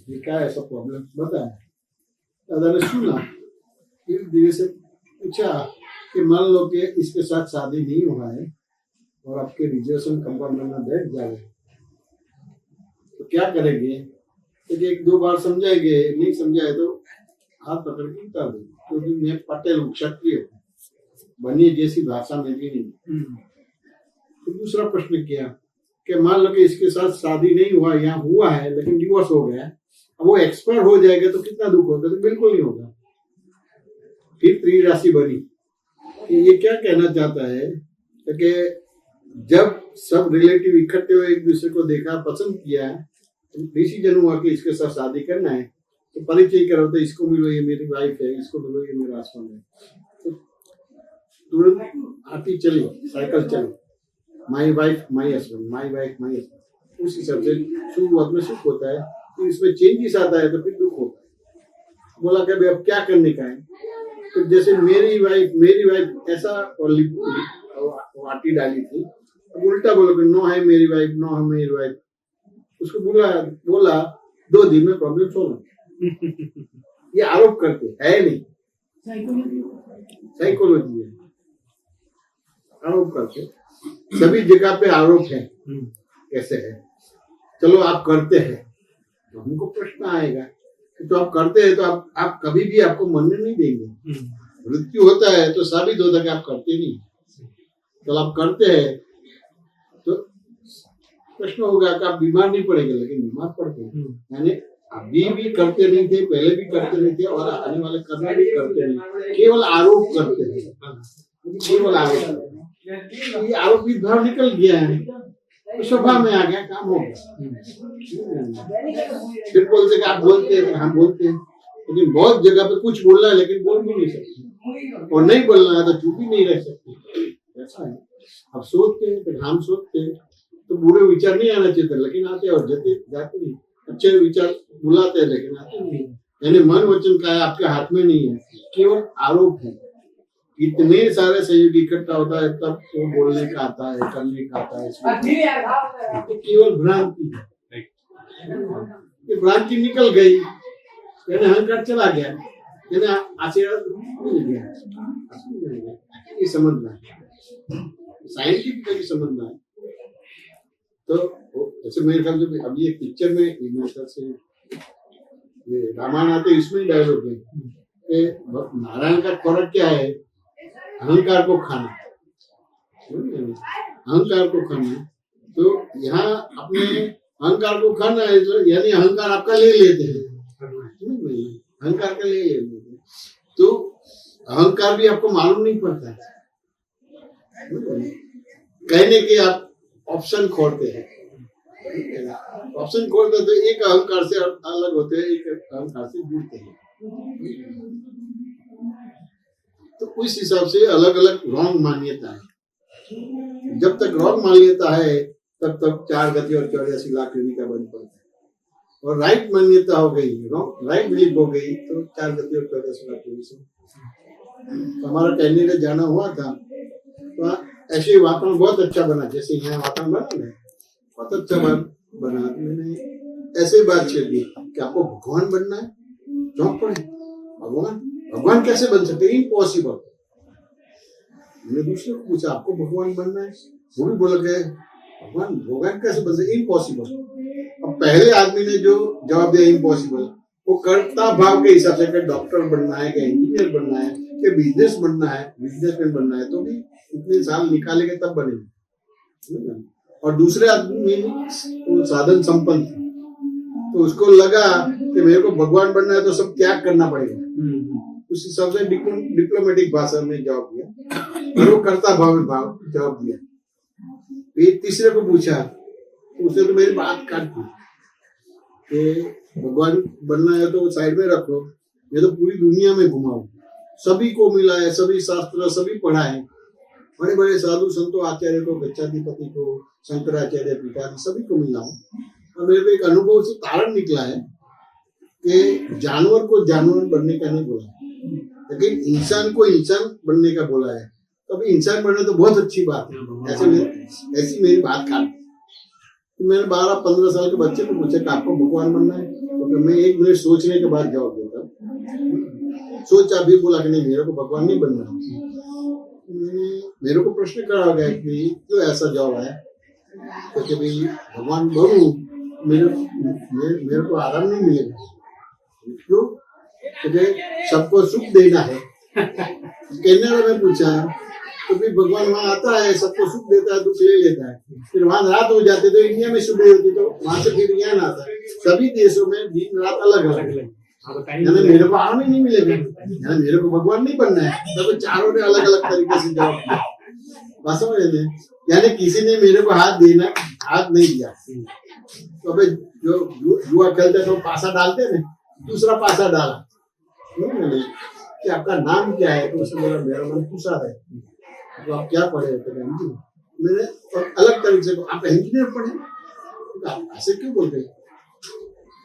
ये क्या ऐसा प्रॉब्लम बताया। दादा ने सुना, फिर धीरे से पूछा कि मान लो कि इसके साथ शादी नहीं हुआ है और आपके रिजर्वेशन कंपार्टमेंट में बैठ जाए तो क्या करेंगे? तो एक दो बार समझाएंगे, नहीं समझाए तो हाथ पकड़ के उतार देंगे, क्योंकि मैं पटेल हूँ, क्षत्रिय हूँ, बनिए जैसी भाषा मेरी नहीं। तो दूसरा प्रश्न किया कि मान लो कि इसके साथ शादी नहीं हुआ, यहाँ हुआ है लेकिन डिवोर्स हो गया, अब वो एक्सपायर हो जाएगा तो कितना दुख होगा? तो बिल्कुल नहीं होगा। फिर त्रिराशि बनी। ये क्या कहना चाहता है कि जब सब रिलेटिव इकट्ठे हुए, एक दूसरे को देखा, पसंद किया, डिसीजन हुआ कि इसके साथ शादी करना है, तो परिचय करो, तो इसको मिलो ये मेरी वाइफ है, इसको मिलो ये मेरा हस्बैंड है, तो तुरंत आती चली, साइकिल चली, my wife my husband, my wife my husband. उस हिसाब से शुरुआत में सुख होता है, तो इसमें चेंजेस आता है तो फिर दुख होता है। बोला कि अब क्या करने का है? तो जैसे मेरी वाइफ ऐसा वाटी डाली थी, अब उल्टा बोलो कि नो है मेरी वाइफ, नो है मेरी वाइफ। उसको बोला 2 दिन में प्रॉब्लम सॉल्व। ये आरोप करते है नहीं, साइकोलॉजी है, आरोप करते। सभी जगह पे आरोप है। कैसे है? चलो आप करते हैं तो हमको प्रश्न आएगा, तो आप करते हैं तो आप कभी भी आपको मरने नहीं देंगे। मृत्यु होता है तो साबित होता है कि आप करते नहीं। तो आप करते हैं तो प्रश्न होगा कि आप बीमार नहीं पड़ेंगे, लेकिन बीमार पड़ते हैं। यानी अभी भी करते नहीं थे, पहले भी करते नहीं थे और आने वाले करना भी करते नहीं, केवल आरोप करते हैं, केवल आरोप। ये आरोपित भाव निकल गया है तो स्वभाव में आ गया, काम हो गया। फिर बोलते कि आप बोलते हैं, हम बोलते हैं, लेकिन बहुत जगह पे कुछ बोलना है लेकिन बोल भी नहीं सकते, और नहीं बोलना है तो चुप भी नहीं रह सकते। ऐसा है। अब सोचते हैं तो हम सोचते हैं तो बुरे विचार नहीं आना चाहिए, लेकिन आते और जाते नहीं। अच्छे विचार बुलाते हैं लेकिन आते नहीं। यानी मन वचन का है आपके हाथ में नहीं है, केवल आरोप है। इतने सारे सहयोगी इकट्ठा होता है तब वो बोलने का आता है, करने का आता है, तो केवल भ्रांति है। ये भ्रांति निकल गई, यानी अहंकार चला गया, यानी आशीर्वाद मिल गया। ये समझना है, साइंटिफिकली समझना है। तो जैसे मेरे ख्याल से अभी एक पिक्चर में मेरे ख्याल से ये रामायण आते, इसमें डायलॉग है नारायण का खोराक क्या है? अहंकार को खाना, अहंकार को खाना। तो यहाँ अपने अहंकार को खाना है, यानी अहंकार आपका ले लेते हैं, अहंकार का ले लेते हैं। तो अहंकार भी आपको मालूम नहीं पड़ता है, कहने के आप ऑप्शन खोलते हैं। ऑप्शन खोलते तो एक अहंकार से अलग होते हैं, एक अहंकार से जुड़ते हैं। तो उस हिसाब से अलग अलग रॉन्ग मान्यता है। जब तक रॉन्ग मान्यता है तब तक 4 गति और 84 लाख योनि का बन पड़ता है, और राइट मान्यता हो गई, राइट बिलीफ हो गई तो 4 गति और 84 लाख योनि से। हमारा कैनेडा जाना हुआ था तो ऐसे वातावरण बहुत अच्छा बना, जैसे यहाँ वातावरण बना है बहुत अच्छा बना। मैंने ऐसे बात छेड़ दी कि आपको भगवान बनना है, जॉब पड़े भगवान कैसे बन सकते? इम्पॉसिबल। मैंने दूसरे को पूछा आपको भगवान बनना है, वो भी बोल गए भगवान कैसे बन सकते? इम्पॉसिबल। अब पहले आदमी ने जो जवाब दिया इम्पॉसिबल, वो कर्ता भाव के हिसाब से डॉक्टर बनना है, क्या इंजीनियर बनना है, क्या बिजनेस बनना है, बिजनेसमैन बनना है, तो भी इतने साल निकालेंगे तब बनेंगे। और दूसरे आदमी वो साधन संपन्न, तो उसको लगा कि मेरे को भगवान बनना है तो सब त्याग करना पड़ेगा। उस हिसाब से डिप्लोमेटिक भाषा में जवाब दिया, और वो कर्ता भाव में जवाब दिया। फिर तीसरे को पूछा तो उसने तो मेरी बात काट दी कि भगवान बनना है तो साइड में रखो, ये तो पूरी दुनिया में घुमाओ, सभी को मिला है, सभी शास्त्र सभी पढ़ा है, बड़े बड़े साधु संतों आचार्य को, गच्छाधिपति को, शंकराचार्य पीठादि सभी को मिला हूँ। और मेरे को एक अनुभव से तारण निकला है कि जानवर को जानवर बनने का नहीं बोला, लेकिन इंसान को इंसान बनने का बोला है। तो अभी इंसान बनना तो बहुत अच्छी बात है, ऐसी मेरी बात काट। मैंने 12-15 साल के बच्चे को पूछा कि आपको भगवान बनना है, तो मैं 1 मिनट सोचने के बाद जवाब देता। सोचा भी, बोला कि नहीं, मेरे को भगवान नहीं बनना। मेरे को प्रश्न करा गया कि क्यों ऐसा जवाब आया, क्योंकि भाई भगवान बनूं मेरे को आराम नहीं मिलेगा। क्यों? क्योंकि सबको सुख देना है। कहने वाले पूछा तो फिर भगवान वहां आता है, सबको सुख देता है, दुख ले लेता है, फिर वहां रात हो जाती तो इंडिया में सुबह होती, तो वहां से फिर ज्ञान आता है। सभी देशों में दिन रात अलग अलग है, यानी मेरे को आराम ही नहीं मिलेगा, यानी मेरे को भगवान नहीं बनना है। तो चारों ने अलग अलग तरीके से जवाब दिया। बात समझ रहे, यानी किसी ने मेरे को हाथ नहीं दिया। तो अबे जो जुआ खेलते तो पासा डालते ना, दूसरा पासा डाला कि आपका नाम क्या है, तो उसने बोला मेरा नाम तुषार है। तो आप क्या पढ़े? मैंने अलग तरीके से, आप इंजीनियर पढ़े? तो आप ऐसे क्यों बोलते?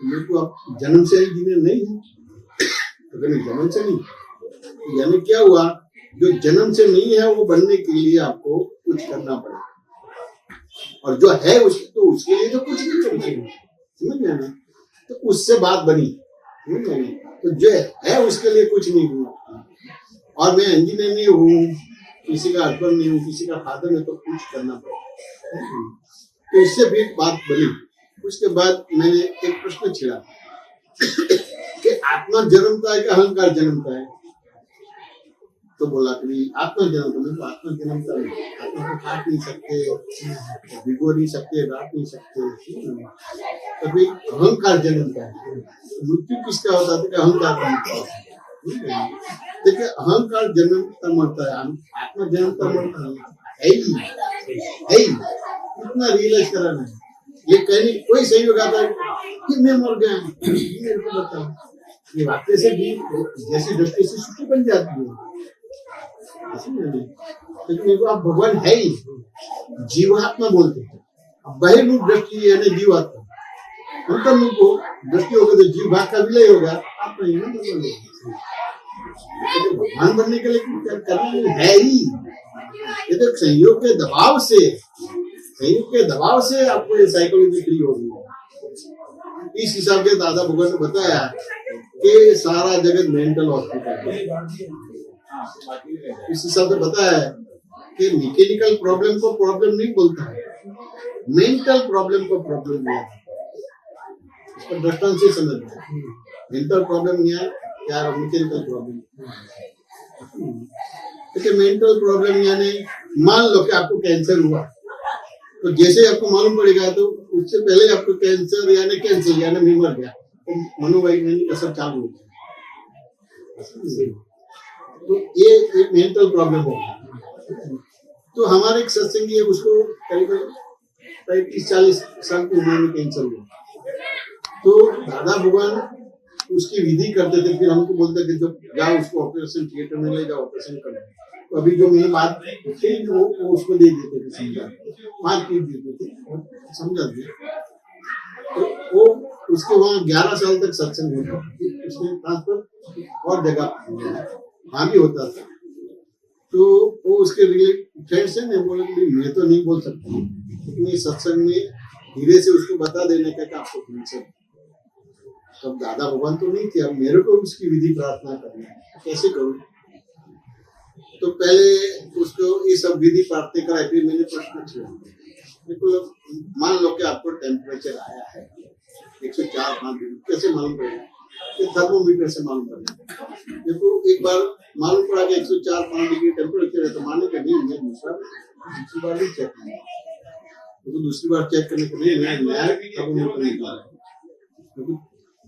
मेरे को आप जन्म से इंजीनियर नहीं है। तो जन्म से नहीं, यानी क्या हुआ, जो जन्म से नहीं है वो बनने के लिए आपको कुछ करना पड़ेगा, और जो है उसके लिए तो कुछ नहीं करना, समझ गए ना? तो उससे बात बनी, तो जो है उसके लिए कुछ नहीं हुआ। और मैं इंजीनियर नहीं हूँ, किसी का हस्बैंड नहीं हूँ, किसी का फादर नहीं, तो कुछ करना पड़ेगा। तो इससे भी बात बनी। उसके बाद मैंने एक प्रश्न छेड़ा कि आत्मा जन्मता है कि अहंकार जन्मता है? तो बोला कि आत्मा जन्मता है। तो आत्मा जन्मता है, आत्मा को काट नहीं सकते, भिगो नहीं सकते, डांट नहीं सकते। कभी अहंकार जन्मता है। मृत्यु किसका होता है? अहंकार का होता है। देखिए, अहंकार जन्मता मरता है, आत्मा जन्मता मरता है ही। इतना रियलाइज कराना है। ये कहने कोई सहयोग आता है कि मैं मर गया, मेरे को बताओ, ये वाक्य से भी जैसी दृष्टि से सुखी बन जाती है। लेकिन आप भगवान है ही, जीवात्मा बोलते हैं। बहिर्मुख दृष्टि यानी जीवात्मा, अंतर्मुख को दृष्टि होगा तो जीव भाग का विलय होगा। आप नहीं ना भगवान बनने के लिए क्या करना है ही। ये तो संयोग के दबाव से आपको ये साइकोलॉजी फ्री होगी। इस हिसाब से दादा भगवान ने बताया कि सारा जगत मेंटल हॉस्पिटल है। इस हिसाब से बताया है कि मैकेनिकल प्रॉब्लम को प्रॉब्लम नहीं बोलता है, मेंटल प्रॉब्लम को प्रॉब्लम बोलता है। इसका दृष्टांत से समझना है। मेंटल प्रॉब्लम क्या मैकेनिकल प्रॉब्लम। देखिए, मेंटल प्रॉब्लम यानी मान लो कि आपको कैंसर हुआ, तो जैसे आपको मालूम पड़ेगा तो उससे पहले आपको कैंसर यानी मैं मर गया, तो मनोवैज्ञानिक असर चालू हो गया। तो ये एक मेंटल प्रॉब्लम होगा। तो हमारे एक सत्संगी है, उसको करीबन 35-40 साल की उम्र में कैंसर हुआ। तो दादा भगवान उसकी विधि करते थे, फिर हमको बोलते कि जब जाओ उसको ऑपरेशन थिएटर में ले जाओ, ऑपरेशन कर। तो अभी जो मेरी बात थी वो उसको दे देते थे, समझा 5 फीट देते थे, समझा दिए। तो वो उसके वहाँ 11 साल तक सत्संग होता, उसने ट्रांसफर और जगह वहाँ भी होता था। तो वो उसके फ्रेंड्स है ना, बोले कि मैं तो नहीं बोल सकती, लेकिन सत्संग में धीरे से उसको बता देने का आपको कैंसर। तब दादा भगवान तो नहीं थे, अब मेरे को उसकी विधि प्रार्थना करनी है, कैसे करूं? तो पहले उसको ये सब विधि प्रार्थना कराई। फिर मैंने प्रश्न किया, बिल्कुल मान लो कि आपको टेम्परेचर आया है 104-5 डिग्री, कैसे मालूम पड़ेगा? कि थर्मोमीटर से मालूम पड़ेगा। देखो, एक बार मालूम पड़ा कि 104-5 डिग्री टेम्परेचर है, तो माने कि नहीं, मैं दूसरी बार नहीं चेक करूंगा। तो दूसरी बार चेक करने के लिए नया थर्मोमीटर निकाला।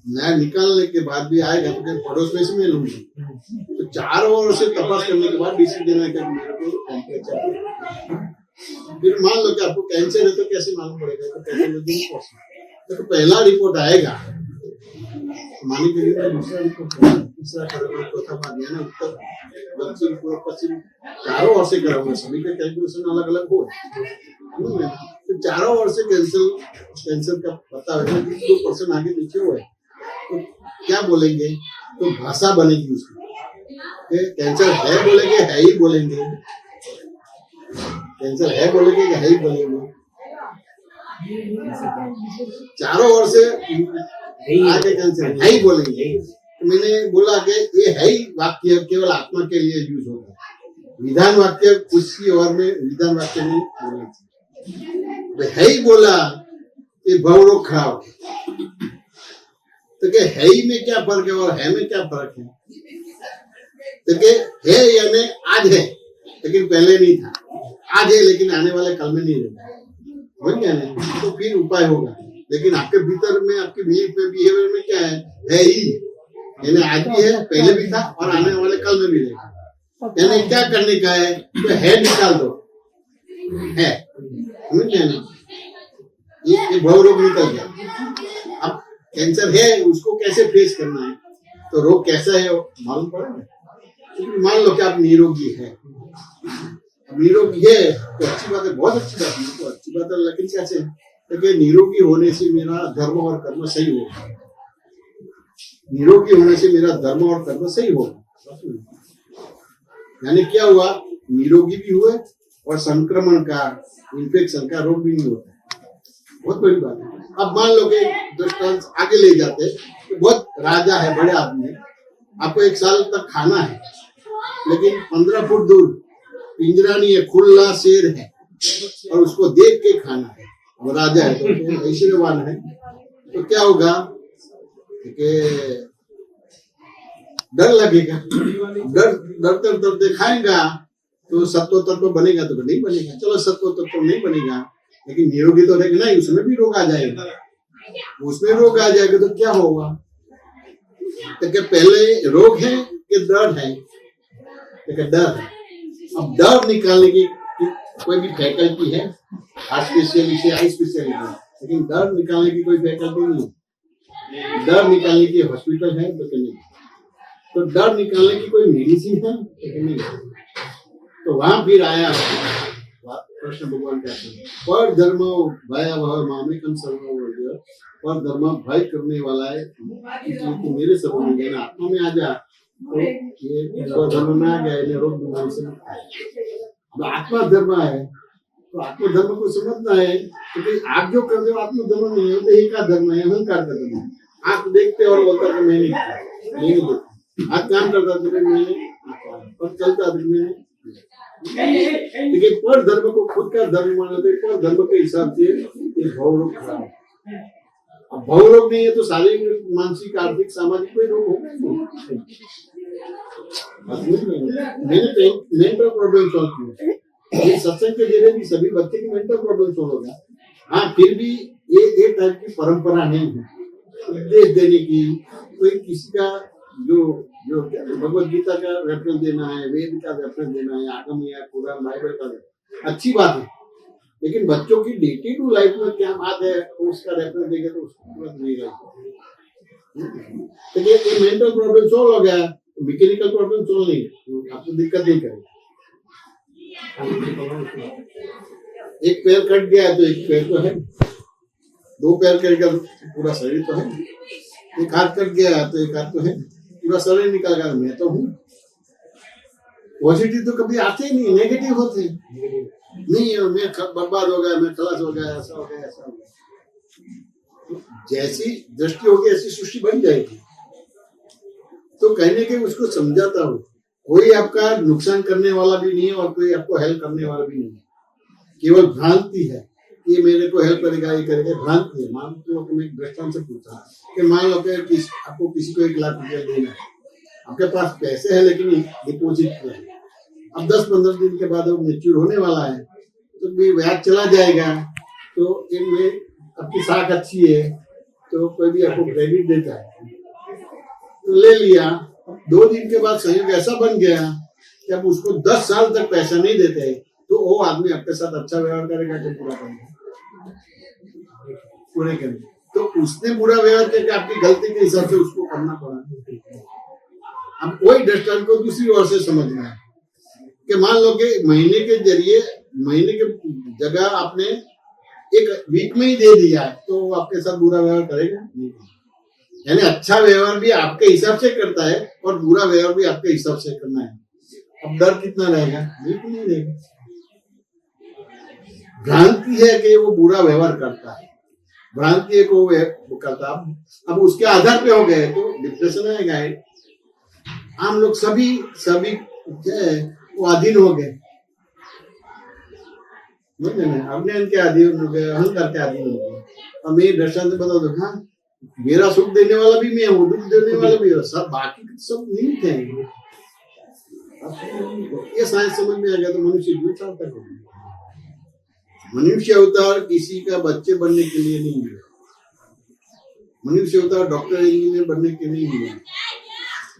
नया निकालने के बाद भी आएगा तो क्या पड़ोस में से मैं लूंगी। तो 4 ओर से तपास करने के बाद डिसीजन है कि मेरे को टेम्परेचर। फिर मान लो कि आपको कैंसर है, तो कैसे मालूम पड़ेगा? तो कैसे तो पहला रिपोर्ट आएगा, माने के लिए दूसरा रिपोर्ट, तीसरा करोगे, चौथा बार यानी उत्तर दक्षिण पूर्व पश्चिम चारों ओर से कराऊंगा। सभी के कैलकुलेशन अलग अलग हो, तो चारों ओर से कैंसर का पता है। 2% आगे पीछे हुआ है, तो क्या बोलेंगे? तो भाषा बनेगी उसकी। कैंसर है बोलेंगे, है ही बोलेंगे, कैंसर है बोलेंगे कि है ही बोलेंगे। चारों ओर से आगे कैंसिल है ही बोलेंगे। तो मैंने बोला कि ये है ही वाक्य केवल आत्मा के लिए यूज होगा, विधान वाक्य उसकी ओर में विधान वाक्य नहीं बोलना चाहिए। है ही बोला ये भवरोग खराब, तो क्या है ही में क्या फर्क है और है में क्या फर्क है? तो क्या है यानी आज है लेकिन पहले नहीं था, आज है लेकिन आने वाले कल में नहीं रहेगा, समझ गया नहीं? तो फिर उपाय होगा। लेकिन आपके भीतर में आपके बिलीफ में बिहेवियर में क्या है ही, यानी आज भी है पहले भी था और आने वाले कल में भी रहेगा। यानी क्या करने का है? तो है निकाल दो, है, समझ गया नहीं? ये भवरोग निकल गया। अब कैंसर है उसको कैसे फेस करना है, तो रोग कैसा है मालूम पड़ेगा। मान लो कि आप निरोगी है, निरोगी है तो अच्छी बात है, बहुत अच्छी बात है, तो अच्छी बात है। लेकिन कैसे? क्योंकि निरोगी होने से मेरा धर्म और कर्म सही होगा, निरोगी होने से मेरा धर्म और कर्म सही होगा। यानी क्या हुआ? निरोगी भी हुए और संक्रमण का, इन्फेक्शन का रोग भी नहीं होता, बहुत बड़ी बात है। अब मान लो कि दृष्टांत आगे ले जाते, तो बहुत राजा है, बड़े आदमी है, आपको 1 साल तक खाना है, लेकिन 15 फुट दूर पिंजरा नहीं है, खुला शेर है और उसको देख के खाना है। वो राजा है तो ऐश्वर्यवान है, तो क्या होगा कि डर लगेगा, डर खाएगा तो सत्व तत्व बनेगा तो नहीं बनेगा। चलो सत्व तत्व नहीं बनेगा लेकिन निरोगी तो रहेगा नहीं, उसमें भी रोग आ जाएगा, उसमें रोग आ जाएगा तो क्या होगा? तो क्या पहले रोग है कि डर है? तो डर है। अब डर निकालने की कोई भी फैकल्टी है, स्पेशलिस्ट है, स्पेशलिस्ट, लेकिन डर निकालने की कोई फैकल्टी नहीं। डर निकालने की हॉस्पिटल है तो नहीं, तो डर निकालने की कोई मेडिसिन है तो नहीं। तो वहां फिर आया कृष्ण भगवान कहते हैं पर धर्म भयावह मामेकम सर्ववर्ग, पर धर्म भय करने वाला है तो मेरे सब में गया, आत्मा में आ जा, तो ये स्वधर्म में आ गया, इन्हें रोग बीमारी से। अब आत्मा धर्म है तो आत्मधर्म को समझना है, क्योंकि आप जो करते हो आत्मधर्म नहीं है, देह का धर्म है, अहंकार का धर्म है। आप देखते और बोलता कि मैं नहीं देखता, आप काम करता तो मैंने और चलता तो मैंने, लेकिन पर धर्म को खुद का धर्म मानते, पर धर्म के हिसाब से ये भवरोग खराब है। अब भवरोग नहीं है तो शारीरिक, मानसिक, आर्थिक, सामाजिक कोई रोग होगा नहीं। मैंने मेंटल प्रॉब्लम सॉल्व किया, ये सत्संग के जरिए भी सभी बच्चे की मेंटल प्रॉब्लम सॉल्व होगा। हाँ, फिर भी ये टाइप की परंपरा नहीं है उपदेश देने की, कोई किसी का जो भगवत गीता का रेफरेंस देना है, वेद का रेफरेंस देना है, आगम या कुरान बाइबल का, अच्छी बात है, लेकिन बच्चों की डे टू लाइफ में क्या बात है उसका रेफरेंस देगा तो उसको तुरंत नहीं लगेगा। तो ये मेंटल प्रॉब्लम सॉल्व हो गया, मैकेनिकल प्रॉब्लम सॉल्व नहीं, तो आपको दिक्कत नहीं करेगा। एक पैर कट गया तो एक पैर तो है, 2 पैर कट गया पूरा शरीर तो है, एक हाथ कट गया तो एक हाथ तो है, पूरा शरीर निकल गया मैं तो हूँ। पॉजिटिव तो कभी आते ही नहीं, नेगेटिव होते नहीं, मैं बर्बाद हो गया, मैं खलास हो गया, ऐसा हो गया, ऐसा हो गया। जैसी दृष्टि होगी ऐसी सृष्टि बन जाएगी। तो कहने के उसको समझाता हूँ, कोई आपका नुकसान करने वाला भी नहीं है और कोई आपको हेल्प करने वाला भी नहीं है, केवल भ्रांति है, ये मेरे को हेल्प करेगा, ये करेगा, भ्रांति है। मान लो कि मैं दृष्टांत से पूछा कि मान लो कि आपको किसी को 1 लाख रुपया देना है, आपके पास पैसे है लेकिन डिपोजिट है, अब 10-15 दिन के बाद वो मैच्योर होने वाला है तो भी ब्याज चला जाएगा, तो इनमें आपकी साख अच्छी है तो कोई भी आपको क्रेडिट देता है तो ले लिया। 2 दिन के बाद संयोग ऐसा बन गया कि अब उसको 10 साल तक पैसा नहीं देते तो वो आदमी आपके साथ अच्छा व्यवहार करेगा कि बुरा करेगा? पूरे करेंगे। तो उसने बुरा व्यवहार करके आपकी गलती के हिसाब से उसको करना पड़ा। अब वही दृष्टांत को दूसरी ओर से समझना है कि मान लो कि महीने के जगह आपने 1 वीक में ही दे दिया है तो वो आपके साथ बुरा व्यवहार करेगा नहीं। यानी अच्छा व्यवहार भी आपके हिसाब से करता है और बुरा व्यवहार भी आपके हिसाब से करना है। अब डर कितना रहेगा? बिल्कुल नहीं रहेगा। भ्रांति है कि वो बुरा व्यवहार करता है, भ्रांति है कि वो करता है। अब उसके आधार पे हो गए तो डिप्रेशन आएगा। हम लोग सभी क्या है, वो अधीन हो गए, अज्ञान के अधीन हो गए, अहंकार के अधीन हो गए। अब मैं दृष्टांत बता दो, हाँ मेरा सुख देने वाला भी मैं हूँ, दुख देने वाला भी, सब बाकी सब निमित्त है। ये साइंस समझ में आ गया तो मनुष्य जीवन सार्थक हो गया। मनुष्य अवतार किसी का बच्चे बनने के लिए नहीं मिला, मनुष्य अवतार डॉक्टर इंजीनियर बनने के लिए नहीं मिला,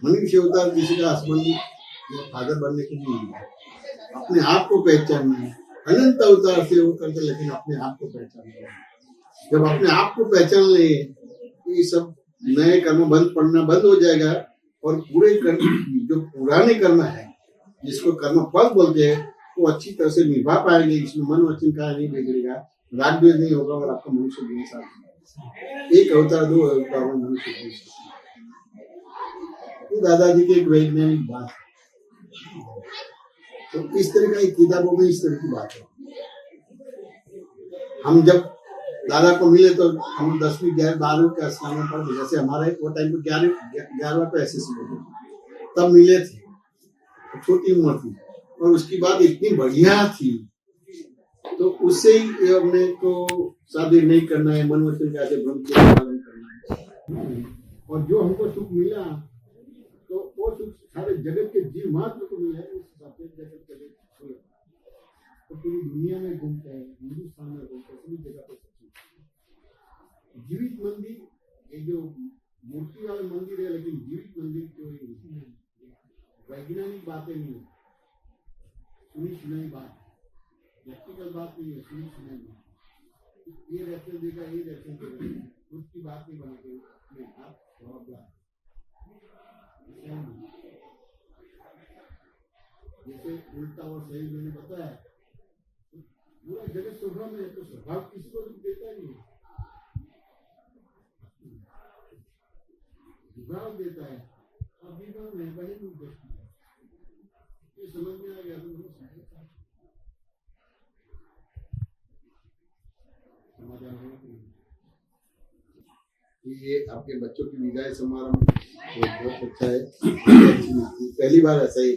मनुष्य अवतार किसी का हस्बैंड या फादर बनने के लिए नहीं मिला। अपने आप को पहचानना है, अनंत अवतार से वो करके, लेकिन अपने आप को पहचानना है। जब अपने आप को पहचान ले, ये सब नए कर्म पड़ना बंद हो जाएगा और पूरे कर्म, जो पुराने कर्म है जिसको कर्म फल बोलते हैं, वो अच्छी तरह से निभा पाएंगे। इसमें मन वचन का नहीं बिगड़ेगा, राग द्वेष नहीं होगा और आपका मनुष्य जीवन सार्थक। एक अवतार दो अवतार में मनुष्य जीवन सार्थक। दादाजी की एक वैज्ञानिक बात है, तो इस तरह का किताबों में इस तरह की बात है। हम जब दादा को मिले तो हम 10वीं 12वीं के स्थान में पढ़े, जैसे हमारे वो टाइम पे 11वीं पे एसएससी में तब मिले थे, छोटी उम्र थी और उसकी बात इतनी बढ़िया थी, तो उससे ही हमने को शादी नहीं करना है, मन वचन का ऐसे ब्रह्म का पालन करना है। और जो हमको सुख मिला तो वो सुख सारे जगत के जीव मात्र को मिला है। उस हिसाब से जगत के तो पूरी दुनिया में घूमते हैं, हिंदुस्तान में घूमते हैं, सभी जगह पे जीवित मंदिर, ये जो मूर्ति वाले मंदिर है, लेकिन जीवित मंदिर कोई वैज्ञानिक बातें नहीं है, सुनी सुनाई बात, प्रैक्टिकल बात नहीं है, सुनी सुनाई बात। ये रेफरेंस देगा, ये रेफरेंस देगा, उसकी बात नहीं बनाते अपने आप जवाबदार। जैसे उल्टा और सही मैंने बताया, पूरा जगत स्वभाव में है, तो स्वभाव किसी को देता ही नहीं, विभाग देता है और विभाग नहीं बने रूप देखती है। ये समझ में आ गया तो समाधान है। ये आपके बच्चों की विदाई समारोह बहुत अच्छा है, पहली बार ऐसा ही